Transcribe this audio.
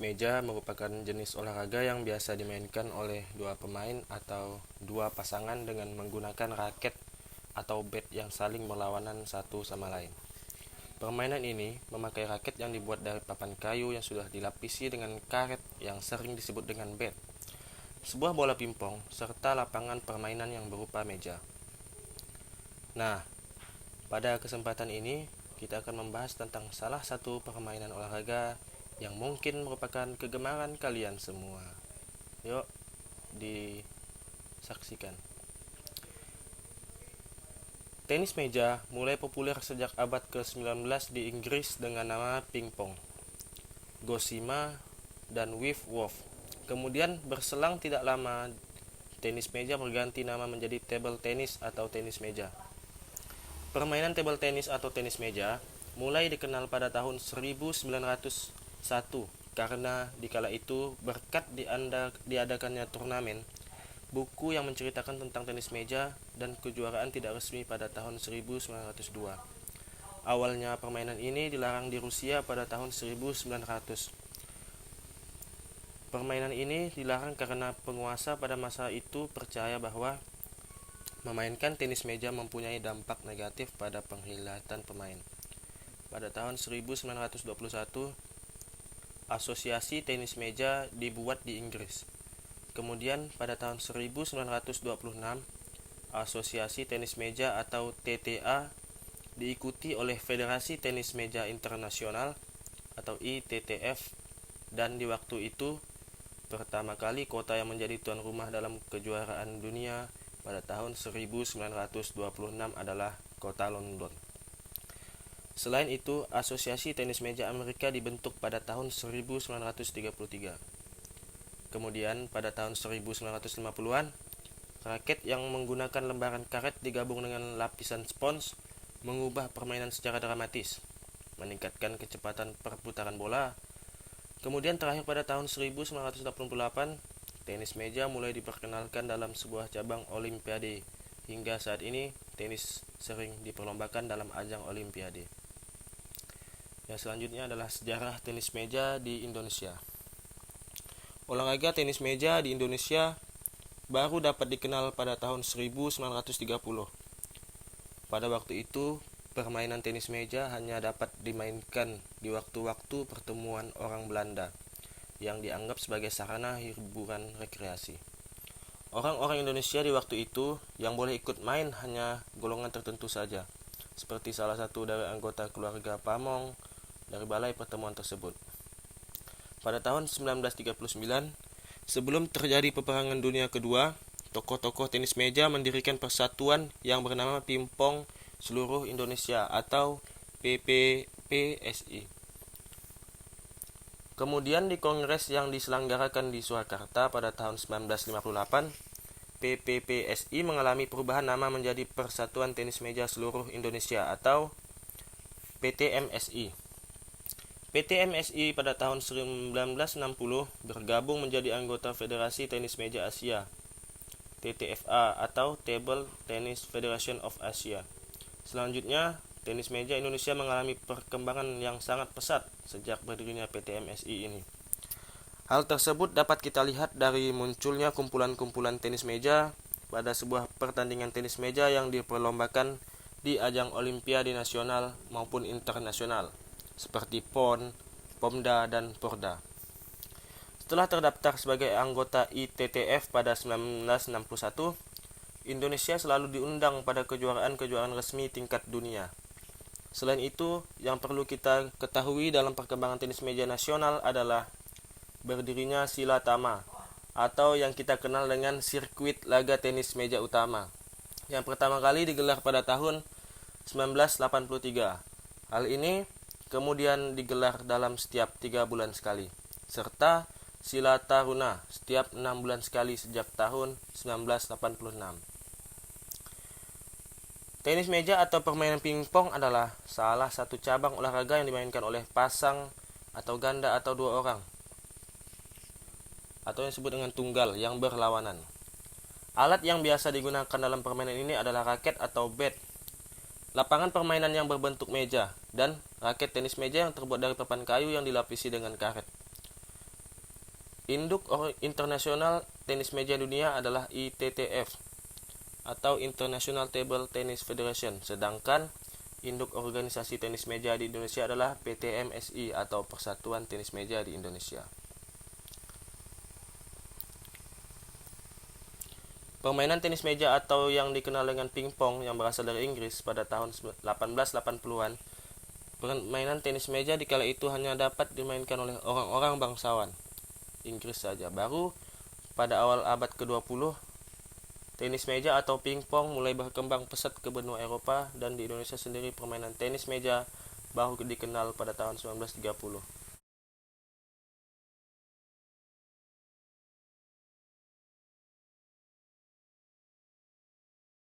meja merupakan jenis olahraga yang biasa dimainkan oleh dua pemain atau dua pasangan dengan menggunakan raket atau bat yang saling berlawanan satu sama lain. Permainan ini memakai raket yang dibuat dari papan kayu yang sudah dilapisi dengan karet yang sering disebut dengan bat, sebuah bola pingpong, serta lapangan permainan yang berupa meja. Nah, pada kesempatan ini kita akan membahas tentang salah satu permainan olahraga yang mungkin merupakan kegemaran kalian semua. Yuk, disaksikan. Tenis meja mulai populer sejak abad ke-19 di Inggris dengan nama pingpong, gosima, dan wiff-woff. Kemudian berselang tidak lama, tenis meja berganti nama menjadi table tennis atau tenis meja. Permainan table tennis atau tenis meja mulai dikenal pada tahun 1901 karena dikala itu berkat diadakannya turnamen buku yang menceritakan tentang tenis meja dan kejuaraan tidak resmi pada tahun 1902. Awalnya permainan ini dilarang di Rusia pada tahun 1900. Permainan ini dilarang karena penguasa pada masa itu percaya bahwa memainkan tenis meja mempunyai dampak negatif pada penglihatan pemain. Pada tahun 1921, Asosiasi Tenis Meja dibuat di Inggris. Kemudian pada tahun 1926, Asosiasi Tenis Meja atau TTA diikuti oleh Federasi Tenis Meja Internasional atau ITTF, dan di waktu itu pertama kali kota yang menjadi tuan rumah dalam kejuaraan dunia pada tahun 1926 adalah kota London. Selain itu, Asosiasi Tenis Meja Amerika dibentuk pada tahun 1933. Kemudian pada tahun 1950-an, raket yang menggunakan lembaran karet digabung dengan lapisan spons mengubah permainan secara dramatis, meningkatkan kecepatan perputaran bola. Kemudian terakhir pada tahun 1988, tenis meja mulai diperkenalkan dalam sebuah cabang olimpiade. Hingga saat ini, tenis sering diperlombakan dalam ajang olimpiade. Yang selanjutnya adalah sejarah tenis meja di Indonesia. Olahraga tenis meja di Indonesia baru dapat dikenal pada tahun 1930. Pada waktu itu, permainan tenis meja hanya dapat dimainkan di waktu-waktu pertemuan orang Belanda yang dianggap sebagai sarana hiburan rekreasi. Orang-orang Indonesia di waktu itu yang boleh ikut main hanya golongan tertentu saja, seperti salah satu dari anggota keluarga Pamong dari balai pertemuan tersebut. Pada tahun 1939, sebelum terjadi peperangan dunia kedua, tokoh-tokoh tenis meja mendirikan persatuan yang bernama Pingpong Seluruh Indonesia atau PPPSI. Kemudian di kongres yang diselenggarakan di Surakarta pada tahun 1958, PPPSI mengalami perubahan nama menjadi Persatuan Tenis Meja Seluruh Indonesia atau PTMSI. PTMSI pada tahun 1960 bergabung menjadi anggota Federasi Tenis Meja Asia, TTFA atau Table Tennis Federation of Asia. Selanjutnya, tenis meja Indonesia mengalami perkembangan yang sangat pesat sejak berdirinya PTMSI ini. Hal tersebut dapat kita lihat dari munculnya kumpulan-kumpulan tenis meja pada sebuah pertandingan tenis meja yang diperlombakan di ajang olimpiade nasional maupun internasional, seperti PON, POMDA, dan PORDA. Setelah terdaftar sebagai anggota ITTF pada 1961, Indonesia selalu diundang pada kejuaraan-kejuaraan resmi tingkat dunia. Selain itu, yang perlu kita ketahui dalam perkembangan tenis meja nasional adalah berdirinya Sila Tama, atau yang kita kenal dengan sirkuit laga tenis meja utama, yang pertama kali digelar pada tahun 1983. Hal ini kemudian digelar dalam setiap 3 bulan sekali, serta Sila Taruna setiap 6 bulan sekali sejak tahun 1986. Tenis meja atau permainan pingpong adalah salah satu cabang olahraga yang dimainkan oleh pasang atau ganda atau 2 orang, atau yang disebut dengan tunggal yang berlawanan. Alat yang biasa digunakan dalam permainan ini adalah raket atau bat, lapangan permainan yang berbentuk meja, dan raket tenis meja yang terbuat dari papan kayu yang dilapisi dengan karet. Internasional tenis meja dunia adalah ITTF atau International Table Tennis Federation, sedangkan induk organisasi tenis meja di Indonesia adalah PTMSI atau Persatuan Tenis Meja di Indonesia. Permainan tenis meja atau yang dikenal dengan pingpong yang berasal dari Inggris pada tahun 1880-an. Permainan tenis meja di kala itu hanya dapat dimainkan oleh orang-orang bangsawan Inggris saja. Baru pada awal abad ke-20, tenis meja atau pingpong mulai berkembang pesat ke benua Eropa, dan di Indonesia sendiri permainan tenis meja baru dikenal pada tahun 1930.